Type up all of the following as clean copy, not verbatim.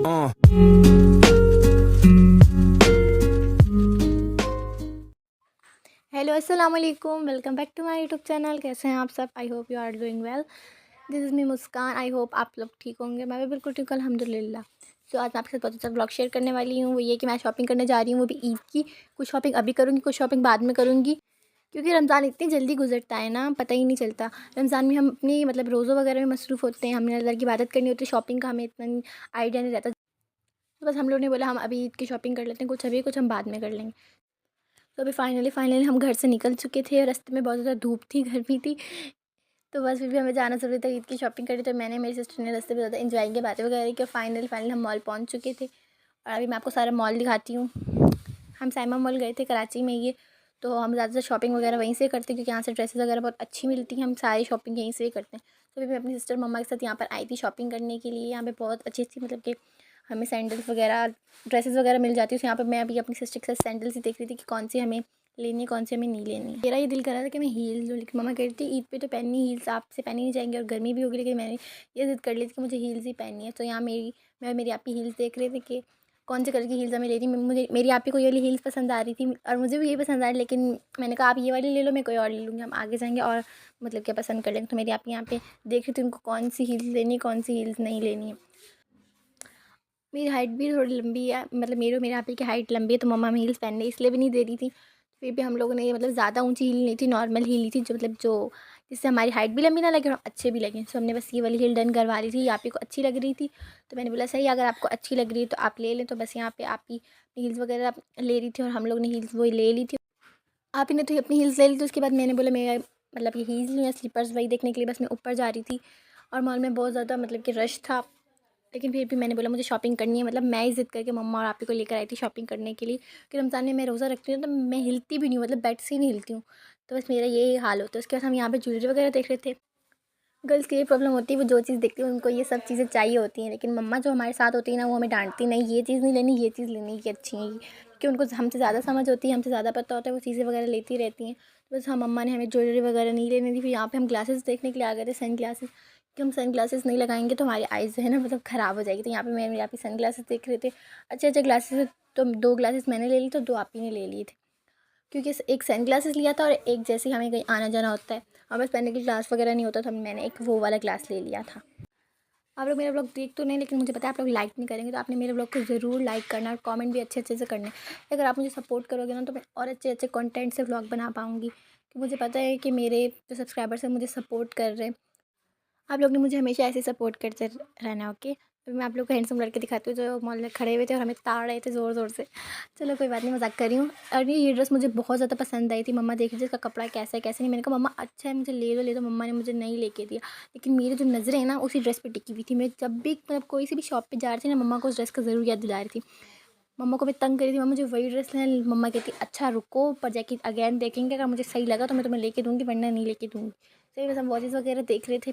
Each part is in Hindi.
हेलो अस्सलाम वालेकुम, welcome back to my YouTube channel. कैसे हैं आप सब? I hope you are doing well. This is me Muskaan. I hope आप लोग ठीक होंगे। मैं भी बिल्कुल ठीक हूँ, अल्हम्दुलिल्लाह। तो आज मैं आपके साथ बहुत अच्छा ब्लॉग शेयर करने वाली हूँ। वो ये कि मैं शॉपिंग करने जा रही हूँ, वो भी ईद की। कुछ शॉपिंग अभी करूँगी, कुछ शॉपिंग बाद में करूँगी, क्योंकि रमज़ान इतनी जल्दी गुजरता है ना, पता ही नहीं चलता। रमज़ान में हम अपनी मतलब रोज़ों वगैरह में मसरूफ़ होते हैं, हमने अल्लाह की इबादत करनी होती है। शॉपिंग का हमें इतना आइडिया नहीं रहता। तो बस हम लोग ने बोला हम अभी ईद की शॉपिंग कर लेते हैं, कुछ अभी कुछ हम बाद में कर लेंगे। तो अभी फाइनली हम घर से निकल चुके थे और रास्ते में बहुत ज़्यादा धूप थी, गर्मी थी। तो बस फिर भी हमें जाना ज़रूरी था ईद की शॉपिंग करनी। तो मैंने, मेरी सिस्टर ने रास्ते में ज़्यादा एंजॉय किया, बातें वगैरह की। फाइनली हम मॉल पहुंच चुके थे और अभी मैं आपको सारा मॉल दिखाती हूँ। हम साइमा मॉल गए थे कराची में ये। तो हम ज़्यादातर शॉपिंग वगैरह वहीं से करते हैं, क्योंकि यहाँ से ड्रेसेस वगैरह बहुत अच्छी मिलती हैं। हम सारी शॉपिंग यहीं से ही करते हैं। तो अभी मैं अपनी सिस्टर मम्मा के साथ यहाँ पर आई थी शॉपिंग करने के लिए। यहाँ पे बहुत अच्छी मतलब कि हमें सैंडल्स वगैरह, ड्रेसेस वगैरह मिल जाती है। तो यहाँ पर मैं अभी अपनी सिस्टर के साथ सैंडल्स ही देख रही थी कि कौन सी हमें लेनी है, कौन सी हमें नहीं लेनी है। मेरा ये दिल कर रहा था कि मैं हील्स लूँ, लेकिन मम्मा कह रही थी ईद पे तो पहननी हील्स आपसे पहनी नहीं जाएंगी और गर्मी भी होगी। लेकिन मैंने ये ज़िद कर ली थी कि मुझे हील्स ही पहननी है। तो यहाँ मैं और मेरी आपी हील्स देख रहे थे कि कौन से कलर की हील्स हमें लेनी। मुझे, मेरी आपी को ये वाली हील्स पसंद आ रही थी और मुझे भी ये पसंद आ रही, लेकिन मैंने कहा आप ये वाली ले लो, मैं कोई और ले लूँगी। हम आगे जाएंगे और मतलब क्या पसंद कर लेंगे। तो मेरी आपी यहाँ पे देख रही थी उनको कौन सी हील्स लेनी है, कौन सी हील्स नहीं लेनी है। मेरी हाइट भी थोड़ी लंबी है, मतलब मेरे और मेरे आपी की हाइट लंबी है, तो मम्मा हमें हील्स पहनने इसलिए भी नहीं दे रही थी। फिर भी हम लोगों ने मतलब ज़्यादा ऊंची हील नहीं थी, नॉर्मल हील ही थी, जो मतलब जो जिससे हमारी हाइट भी लंबी ना लगे और हम अच्छे भी लगें। तो हमने बस ये वाली हील डन करवा ली थी। आपी को अच्छी लग रही थी, तो मैंने बोला सही, अगर आपको अच्छी लग रही है तो आप ले लें। तो बस यहाँ पे आपी हील्स वगैरह ले रही थी और हम लोग ने हील्स वही ले ली थी। आप ही ने तो अपनी हील्स ले ली थी। उसके बाद मैंने बोला मैं मतलब ये हील्स लूँ या स्लीपर्स, वही देखने के लिए बस मैं ऊपर जा रही थी। और मॉल में बहुत ज़्यादा मतलब कि रश था, लेकिन फिर भी मैंने बोला मुझे शॉपिंग करनी है। मतलब मैं ही ज़िद करके मम्मा और आपी को लेकर आई थी शॉपिंग करने के लिए, कि रमज़ान में मैं रोज़ा रखती हूँ तो मैं हिलती भी नहीं हूँ, मतलब बेड से ही नहीं हिलती हूँ। तो बस मेरा यही हाल होता है। उसके बाद हम यहाँ पे ज्वेलरी वगैरह देख रहे थे। गर्ल्स की ये प्रॉब्लम होती है, वो जो चीज़ देखती है उनको ये सब चीज़ें चाहिए होती हैं, लेकिन मम्मा जो हमारे साथ होती है ना, वो हमें डांटती नहीं, ये चीज़ नहीं लेनी, ये चीज़ लेनी, ये अच्छी है, क्योंकि उनको हमसे ज़्यादा समझ होती है, हमसे ज़्यादा पता होता है, वो चीज़ें वगैरह लेती रहती हैं। तो बस हम मम्मा ने हमें ज्वेलरी वगैरह नहीं लेनी थी। फिर यहाँ पे हम ग्लासेस देखने के लिए आ गए थे, सन ग्लासेस, कि हम सन ग्लासेस नहीं लगाएंगे तो हमारी आइज़ जो है ना मतलब ख़राब हो जाएगी। तो यहाँ पे मैं यहाँ पे सन ग्लासेस देख रहे थे, अच्छे अच्छे ग्लासेस। तो 2 ग्लासेस मैंने ले ली, तो 2 आप ही ने ले लिए थे, क्योंकि एक सन ग्लासेस लिया था और एक जैसे हमें कहीं आना जाना होता है और बस पहनने के ग्लास वगैरह नहीं होता, तो मैंने एक वो वाला ग्लास ले लिया था। आप लोग मेरा ब्लॉग देख तो नहीं, लेकिन मुझे पता है आप लोग लाइक नहीं करेंगे, तो आपने मेरे ब्लॉग को ज़रूर लाइक करना और कमेंट भी अच्छे अच्छे से करने। अगर आप मुझे सपोर्ट करोगे ना, तो मैं और अच्छे अच्छे कंटेंट से ब्लॉग बना पाऊँगी, कि मुझे पता है कि मेरे जो सब्सक्राइबर्स हैं मुझे सपोर्ट कर रहे हैं। आप लोग ने मुझे हमेशा ऐसे सपोर्ट करते रहना, ओके। तो मैं आप लोग को हैंडसम लड़के दिखाती हूँ जो मॉल में खड़े हुए थे और हमें ताड़ रहे थे ज़ोर ज़ोर से। चलो कोई बात नहीं, मजाक कर रही हूँ। और ये ड्रेस मुझे बहुत ज़्यादा पसंद आई थी। मम्मा देख लीजिए इसका कपड़ा कैसा है कैसे नहीं। मैंने कहा मम्मा अच्छा है, मुझे ले दो। मम्मा ने मुझे नहीं लेके दिया, लेकिन मेरी जो नज़रें हैं ना उसी ड्रेस पर टिकी हुई थी। मैं जब भी मतलब कोई सी भी शॉप पर जा रही थी ना, मम्मा को उस ड्रेस का ज़रूर याद दिला रही थी। मम्मा को मैं तंग करी थी, मम्मा मुझे वही ड्रेस लेना। मम्मा कहती अच्छा रुको, पर जाके अगेन देखेंगे, अगर मुझे सही लगा तो मैं तुम्हें लेके दूँगी, वरना नहीं लेके दूँगी। सही, बस हम वॉचेस वगैरह देख रहे थे।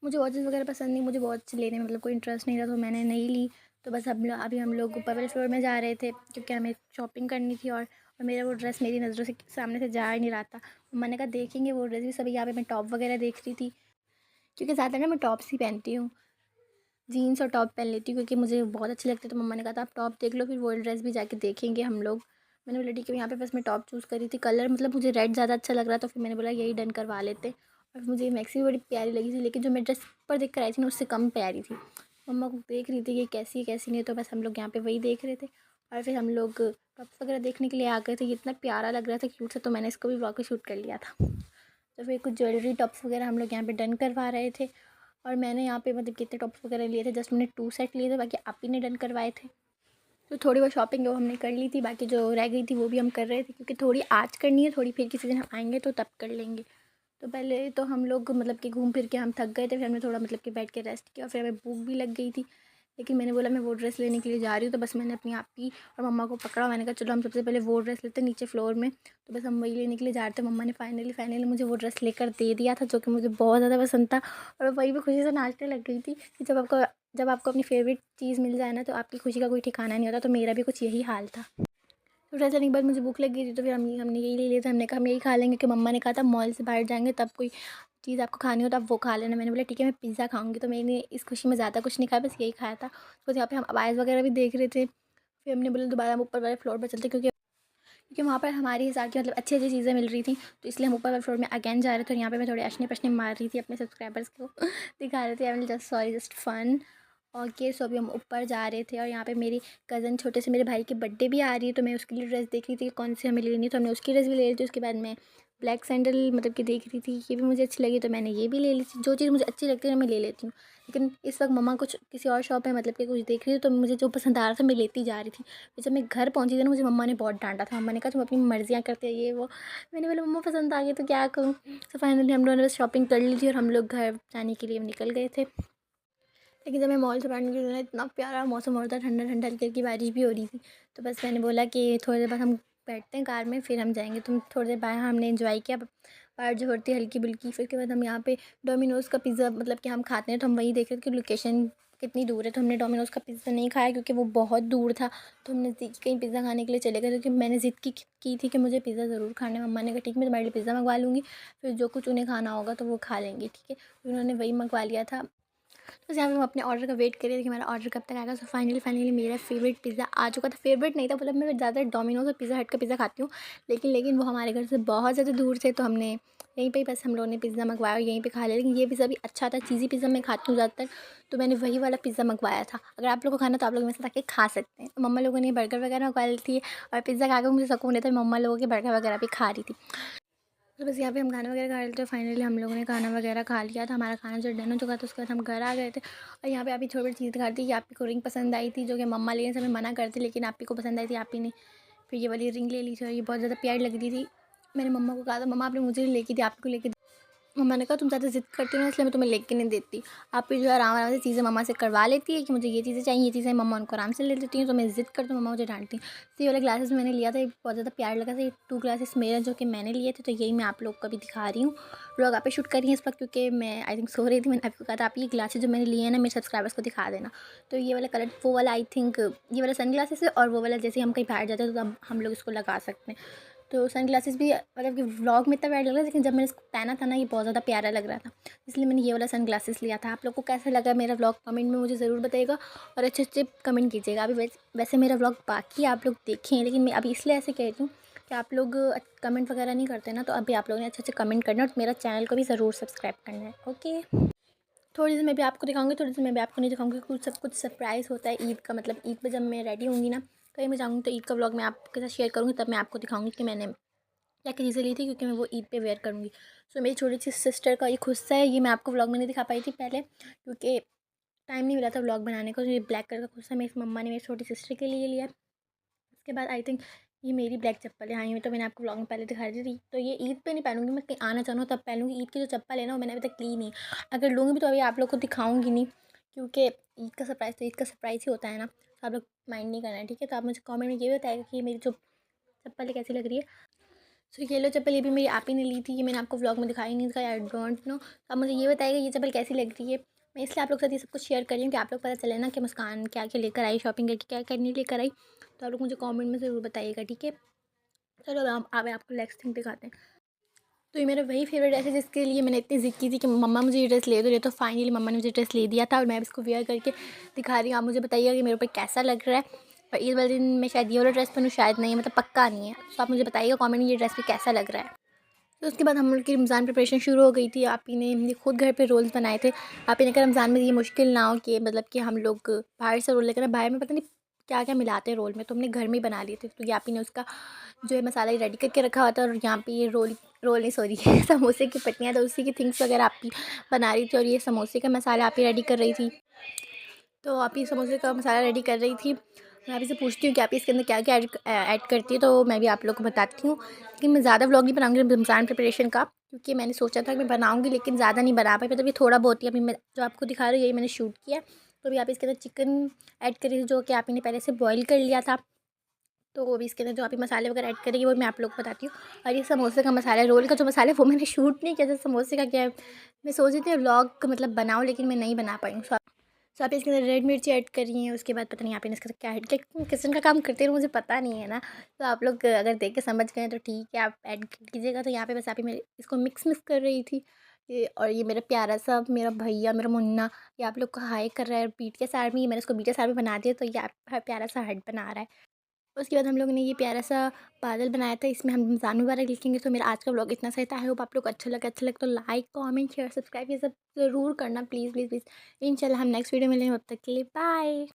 मुझे वॉचेस वगैरह पसंद नहीं, मुझे वॉच लेने में मतलब कोई इंटरेस्ट नहीं था, तो मैंने नहीं ली। तो बस अभी हम लोग ऊपर वाले फ्लोर में जा रहे थे, क्योंकि हमें शॉपिंग करनी थी। और मेरा वो ड्रेस मेरी नज़रों से सामने से जा ही नहीं रहा था। मैंने कहा देखेंगे वो ड्रेस भी सभी। यहाँ पे मैं टॉप वगैरह देख रही थी, क्योंकि ज़्यादा ना मैं टॉप्स ही पहनती हूँ, जीन्स और टॉप पहन लेती हूँ, क्योंकि मुझे बहुत अच्छे लगते हैं। तो मम्मा ने कहा था आप टॉप देख लो, फिर वो ड्रेस भी जाके देखेंगे हम लोग। मैंने बोला ठीक है। यहाँ पे बस मैं टॉप चूज़ करी थी। कलर मतलब मुझे रेड ज़्यादा अच्छा लग रहा था, तो फिर मैंने बोला यही डन करवा लेते। और मुझे मैक्सी भी बड़ी प्यारी लगी थी, लेकिन जो मैं ड्रेस पर देख कर आई थी ना, उससे कम प्यारी थी। मम्मा को देख रही थी कि कैसी है कैसी नहीं, तो बस हम लोग यहाँ पे वही देख रहे थे। और फिर हम लोग टॉप्स वगैरह देखने के लिए आ गए थे। ये इतना प्यारा लग रहा था, क्यूट सा, तो मैंने इसको भी ब्लॉग में शूट कर लिया था। तो फिर कुछ ज्वेलरी टॉप्स वगैरह हम लोग यहाँ पे डन करवा रहे थे। और मैंने यहाँ पे मतलब कितने टॉप्स वगैरह लिए थे, जस्ट मैंने 2 सेट लिए थे, बाकी आप ही ने डन करवाए थे। तो थोड़ी बहुत शॉपिंग वो हमने कर ली थी, बाकी जो रह गई थी वो भी हम कर रहे थे, क्योंकि थोड़ी आज करनी है, थोड़ी फिर किसी दिन हम आएंगे तो तब कर लेंगे। तो पहले तो हम लोग मतलब कि घूम फिर के हम थक गए थे, फिर हमने थोड़ा मतलब कि बैठ के रेस्ट किया, फिर हमें भूख भी लग गई थी। लेकिन मैंने बोला मैं वो ड्रेस लेने के लिए जा रही हूँ, तो बस मैंने अपनी आपी और मम्मा को पकड़ा। मैंने कहा चलो हम सबसे पहले वो ड्रेस लेते हैं नीचे फ्लोर में। तो बस हम वही लेने के लिए जा रहे थे। मम्मा ने फाइनली मुझे वो ड्रेस लेकर दे दिया था, जो कि मुझे बहुत ज़्यादा पसंद था। और वही भी खुशी से नाचने लग गई थी, कि जब आपको अपनी फेवरेट चीज़ मिल जाए ना, तो आपकी खुशी का कोई ठिकाना नहीं होता। तो मेरा भी कुछ यही हाल था। तो ड्रेस लेने के बाद मुझे भूख लग गई थी, तो फिर हमने यही ले लिया था। हमने कहा हम यही खा लेंगे, कि मम्मा ने कहा था मॉल से बाहर जाएंगे तब कोई चीज़ आपको खानी हो तो आप वो खा लेना। मैंने बोला ठीक है मैं पिज़्ज़ा खाऊँगी, तो मैंने इस खुशी में ज़्यादा कुछ नहीं खाया, बस यही खाया था। तो यहाँ पे हम अबायास वगैरह भी देख रहे थे, फिर हमने बोला दोबारा हम ऊपर वाले फ्लोर पर चलते, क्योंकि वहाँ पर हमारे हिसाब की मतलब अच्छी-अच्छी चीज़ें मिल रही थी, तो इसलिए हम ऊपर वाले फ्लोर में अगेन जा रहे थे। और यहाँ पे मैं थोड़े अशने-पशने मार रही थी अपने सब्सक्राइबर्स को दिखा रहे थे, I am just sorry, just fun. Okay, so अभी हम ऊपर जा रहे थे और यहाँ पे मेरी कज़न छोटे से मेरे भाई की बर्थडे भी आ रही है, तो मैं उसके लिए ड्रेस देख रही थी कि कौन सी हमें लेनी है, तो हमने उसकी ड्रेस भी ले ली थी। उसके बाद मैं ब्लैक सैंडल मतलब कि देख रही थी, ये भी मुझे अच्छी लगी, तो मैंने ये भी ले ली थी। जो चीज़ मुझे अच्छी लगती है मैं ले लेती हूँ, लेकिन इस वक्त मम्मा कुछ किसी और शॉप में मतलब कि कुछ देख रही थी, तो मुझे जो पसंद आ रहा था मैं लेती जा रही थी। फिर जब मैं घर पहुँची थी ना, मुझे मम्मा ने बहुत डांटा था। मम्मा ने कहा तुम अपनी मर्जियाँ करते हो ये वो। मैंने बोला मम्मा पसंद आ गई तो क्या करूँ। तो फाइनली हम लोगों ने बस शॉपिंग कर ली थी और हम लोग घर जाने के लिए निकल गए थे। लेकिन जब मैं मॉल से बाहर निकली ना, इतना प्यारा मौसम हो रहा था, ठंडा ठंडा, हल्की हल्की बारिश भी हो रही थी। तो बस मैंने बोला कि थोड़ी देर बाद हम बैठते हैं कार में, फिर हम जाएंगे। तुम थोड़ी देर बाहर हमने एंजॉय किया, बाहर जो होती है हल्की बुल्की। फिर उसके बाद हम यहाँ पे डोमिनोज़ का पिज़्ज़ा मतलब कि हम खाते हैं, तो हम वही देख रहे थे कि लोकेशन कितनी दूर है। तो हमने डोमिनोज़ का पिज़्ज़ा नहीं खाया क्योंकि वो बहुत दूर था, तो हम नज़दीक कहीं पिज़्ज़ा खाने के लिए चले गए, क्योंकि मैंने ज़िद की थी कि मुझे पिज़्ज़ा ज़रूर खाना है। मम्मा ने कहा ठीक मैं तुम्हारे लिए पिज़्ज़ा मंगवा लूँगी, फिर जो कुछ उन्हें खाना होगा तो वो खा लेंगे, ठीक है। फिर उन्होंने वही मंगवा लिया था। बस यहाँ पे हम अपने ऑर्डर का वेट कर रहे थे कि हमारा ऑर्डर कब तक आएगा। सो फाइनली मेरा फेवरेट पिज़्ज़ा आ चुका था। फेवरेट नहीं था, मतलब मैं ज़्यादा डोमिनोज़ और पिज़्ज़ा हट का पिज़्ज़ा खाती हूँ, लेकिन वो हमारे घर से बहुत ज़्यादा दूर थे, तो हमने यहीं पे ही बस हम लोगों ने पिज़्ज़ा मंगवाया और यहीं पे खा लिया। लेकिन ये पिज़्ज़ा भी अच्छा था, चीज़ी पिज़्ज़ा मैं खाती हूँ ज़्यादातर, तो मैंने वही वाला पिज़्ज़ा मंगवाया था। अगर आप लोगों को खाना तो आप लोग मेरे साथ आके खा सकते हैं। मम्मा लोगों ने बर्गर वगैरह मंगवा ली थी और पिज़्ज़ा खा के मुझे सुकून नहीं था, मम्मा लोगों के बर्गर वगैरह भी खा रही थी। तो बस यहाँ पे हम खाना वगैरह खा रहे थे। फाइनली हम लोगों ने खाना वगैरह खा लिया था, हमारा खाना जो डन हो चुका था। उसके बाद हम घर आ गए थे और यहाँ पे आप ही थोड़ी बड़ी चीज़ दिखा रही थी कि आपकी को रिंग पसंद आई थी, जो कि मम्मा लेने से हमें मना करती, लेकिन आप ही को पसंद आई थी, आप ही ने फिर ये वाली रिंग ले ली थी और ये बहुत ज़्यादा प्यारी लग रही थी। मैंने मम्मा को कहा था मम्मा आपने मुझे लेके दी, आपको लेके दी। मम्मा ने कहा तुम ज़्यादा ज़िद करती हो ना, इसलिए मैं तुम्हें लेके नहीं देती। आप भी जो है आराम आराम से चीज़ें मम्मा से करवा लेती है कि मुझे ये चीज़ें चाहिए, ये चीज़ें मम्मा उनको आराम से ले देती हैं, तो मैं ज़िद करती हूँ, मम्मा मुझे डांटती हैं। तो ये वाले ग्लासेस मैंने लिया था, ये बहुत ज़्यादा प्यार लगा था। ये 2 ग्लासेस मेरे हैं जो कि मैंने लिए थे, तो यही मैं आप लोग को भी दिखा रही हूँ। व्लॉग आप ही शूट कर रही हैं इस वक्त, क्योंकि मैं आई थिंक सो रही थी। मैंने आपको कहा था आप ये ग्लासेस जो मैंने लिए हैं ना मेरे सब्सक्राइबर्स को दिखा देना। तो ये वाला कलर वो वाला आई थिंक ये वाला सन ग्लासेस है, और वो वाला जैसे हम कहीं बाहर जाते हैं तो तब हम लोग इसको लगा सकते हैं। तो सन ग्लासेस भी मतलब कि व्लॉग में इतना प्यारा लग रहा था, लेकिन जब मैंने इसको पहना था ना ये बहुत ज़्यादा प्यारा लग रहा था, इसलिए मैंने ये वाला सन ग्लासेस लिया था। आप लोग को कैसा लगा मेरा व्लॉग कमेंट में मुझे ज़रूर बताइएगा और अच्छे-अच्छे कमेंट कीजिएगा। अभी वैसे मेरा व्लॉग बाकी आप लोग देखें, लेकिन मैं अभी इसलिए ऐसे कह रही हूँ कि आप लोग कमेंट वगैरह नहीं करते ना, तो अभी आप लोगों ने अच्छे-अच्छे कमेंट करना है और मेरा चैनल को भी ज़रूर सब्सक्राइब करना है। ओके, थोड़ी सी मैं भी आपको दिखाऊंगी, थोड़ी सी मैं भी आपको नहीं दिखाऊंगी। कुछ सरप्राइज़ होता है ईद का, मतलब ईद पे जब मैं रेडी होंगी ना कहीं मैं जाऊँगी, तो ईद का व्लॉग मैं आपके साथ शेयर करूँगी, तब मैं आपको दिखाऊंगी कि मैंने क्या क्या चीज़ें ली थी, क्योंकि मैं वो ईद पे वेयर करूँगी। सो मेरी छोटी सी सिस्टर का ये खुस्सा है, ये मैं आपको व्लॉग में नहीं दिखा पाई थी पहले, क्योंकि टाइम नहीं मिला था व्लॉग बनाने को। तो ये ब्लैक कलर का खुस्सा मेरी मम्मा ने मेरी छोटी सिस्टर के लिए लिया है। उसके बाद आई थिंक ये मेरी ब्लैक चप्पल है। हाँ, ये तो मैंने आपको व्लॉग में पहले दिखा दी थी। तो ये ईद पे नहीं पहनूंगी, मैं कहीं आना चाहूँ तब पहनूंगी। ईद की जो चप्पल है ना वो मैंने अभी तक ली नहीं। अगर लूँगी भी तो अभी आप लोग को दिखाऊंगी नहीं, क्योंकि ईद का सरप्राइज़ तो ईद का सरप्राइज़ ही होता है ना, तो आप लोग माइंड नहीं करना है, ठीक है। तो आप मुझे कॉमेंट में ये भी बताएगा कि ये मेरी जो चप्पल है कैसी लग रही है। सो येलो चप्पल ये भी मेरी आप ही ने ली थी, ये मैंने आपको व्लॉग में दिखाई नहीं था, आई डोंट नो। तो आप मुझे ये बताइएगा ये चप्पल कैसी लग रही है। मैं इसलिए आप लोग के साथ ये सब कुछ शेयर कर रही हूँ कि आप लोग पता चले ना कि मुस्कान क्या क्या लेकर आई, शॉपिंग करके क्या करने लेकर आई। तो आप लोग मुझे कमेंट में ज़रूर बताइएगा, ठीक है। चलो अब आप आपको नेक्स्ट थिंग दिखाते हैं। तो ये मेरा वही फेवरेट ड्रेस है जिसके लिए मैंने इतनी ज़िद की थी कि मम्मा मुझे ये ड्रेस ले दो, तो फाइनली मम्मा ने मुझे ड्रेस ले दिया था और मैं अब इसको वेयर करके दिखा रही हूँ। आप मुझे बताइएगा कि मेरे ऊपर कैसा लग रहा है। और ईद वाले दिन मैं शायद ये वाला ड्रेस पहनूँ, शायद नहीं, मतलब पक्का नहीं है। तो आप मुझे बताइएगा कमेंट में ये ड्रेस पे कैसा लग रहा है। तो उसके बाद हम लोग की रमज़ान प्रिपरेशन शुरू हो गई थी। आप ही ने हमने खुद घर पे रोल्स बनाए थे। आप ही ने कहा रमज़ान में ये मुश्किल ना हो कि मतलब कि हम लोग बाहर से रोल लेकर आए। बाहर में पता नहीं क्या क्या मिलाते हैं रोल में, तो हमने घर में ही बना लिए थे। तो ये आप ही ने उसका जो है मसाला रेडी करके रखा हुआ था, और यहाँ पे ये रोल रोल नहीं सॉरी समोसे की पट्टियाँ, तो उसी की थिंग्स वगैरह आप ही बना रही थी। और ये समोसे का मसाला आप ही रेडी कर रही थी। तो आप ही समोसे का मसाला रेडी कर रही थी। मैं आप ही से पूछती हूँ कि आप इसके अंदर क्या क्या ऐड करती है, तो मैं भी आप लोग को बताती हूँ। लेकिन मैं ज़्यादा व्लॉग नहीं बनाऊँगी रमज़ान प्रिपरेशन का, क्योंकि मैंने सोचा था कि मैं बनाऊँगी, लेकिन ज़्यादा नहीं बना पाई। मतलब ये थोड़ा बहुत ही अभी मैं जो आपको दिखा रही हूँ यही मैंने शूट किया। तो अभी आप इसके अंदर चिकन ऐड करी थी, जो कि आप ही ने पहले से बॉईल कर लिया था। तो वो भी इसके अंदर जो आप ही मसाले वगैरह ऐड करेंगे वो मैं आप लोग को बताती हूँ। और ये समोसे का मसाला है, रोल का जो मसाला है वो मैंने शूट नहीं किया था। समोसे का क्या है, मैं सोच रही थी व्लॉग मतलब बनाऊँ, लेकिन मैं नहीं बना पाई हूँ। सो आप इसके अंदर रेड मिर्ची ऐड कर रही हैं। उसके बाद पता नहीं आप इसके अंदर क्या ऐड किया, किचन का काम करते हैं मुझे पता नहीं है ना। तो आप लोग अगर देख के समझ गए तो ठीक है, आप ऐड कीजिएगा। तो यहाँ पे बस आप ही मैं इसको मिक्स कर रही थी। और ये मेरा प्यारा सा मेरा भैया, मेरा मुन्ना, ये आप लोग को हाय कर रहा है पीठ के साइड में। ये मैंने उसको बीटे साइड में बना दिया, तो ये प्यारा सा हार्ट बना रहा है। उसके बाद हम लोगों ने ये प्यारा सा बादल बनाया था, इसमें हम रमज़ान मुबारक लिखेंगे। तो मेरा आज का व्लॉग इतना सही था। आई होप आप लोग को अच्छा लगे तो लाइक, कमेंट, शेयर, सब्सक्राइब ये सब ज़रूर करना, प्लीज़ प्लीज़ प्लीज़। इंशाल्लाह हम नेक्स्ट वीडियो में मिलेंगे, तब तक के लिए बाय।